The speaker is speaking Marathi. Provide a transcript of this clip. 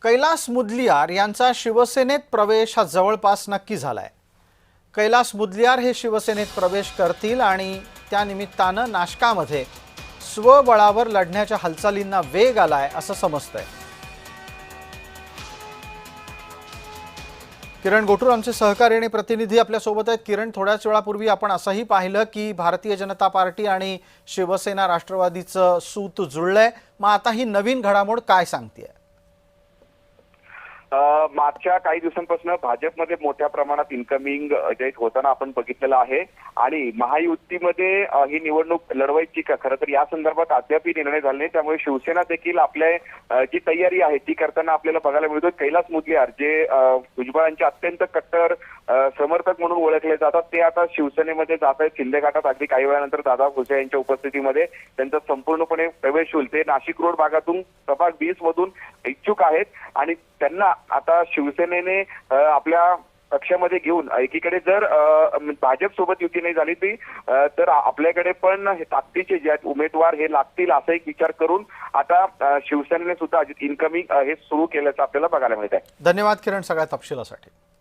कैलास मुदलियार यांचा शिवसेनेत प्रवेश हा जवळपास नक्की झालाय। कैलास मुदलियार हे शिवसेनेत प्रवेश करतील आणि त्या निमित्तानं नाशकामध्ये स्वबळावर लढण्याच्या हालचालींना वेग आलाय असं समजतंय। किरण गोटूर आमचे सहकारी आणि प्रतिनिधी आपल्या सोबत आहेत। किरण, थोड्याच वेळापूर्वी आपण असंही पाहिलं की भारतीय जनता पार्टी आणि शिवसेना राष्ट्रवादीचं सूत जुळलंय। मग आता ही नवीन घडामोड काय सांगतेय? मागच्या काही दिवसांपासून भाजपमध्ये मोठ्या प्रमाणात इन्कमिंग होताना आपण बघितलेलं आहे आणि महायुतीमध्ये ही निवडणूक लढवायची का, खरं तर या संदर्भात अद्यापही निर्णय झाले नाही। त्यामुळे शिवसेना देखील आपल्या जी तयारी आहे ती करताना आपल्याला बघायला मिळतो। कैलास मुदलियार जे भुजबळांचे अत्यंत कट्टर समर्थक म्हणून ओळखले जातात, ते आता शिवसेनेमध्ये जात आहेत। शिंदे घाटात अगदी काही वेळानंतर दादा भुसे यांच्या उपस्थितीमध्ये त्यांचा संपूर्णपणे प्रवेश होईल। ते नाशिक रोड भागातून प्रभाग 20 मधून इच्छुक आहेत आणि त्यांना आता शिवसेनेने आपल्या पक्षामध्ये घेऊन एकीकडे जर भाजप सोबत युती नाही झाली तर आपल्याकडे पण हे ताकदीचे जे उमेदवार हे लागतील असा एक विचार करून आता शिवसेनेने सुद्धा इन्कमिंग हे सुरू केल्याचं आपल्याला बघायला मिळत आहे। धन्यवाद किरण सगळ्या तपशिलासाठी।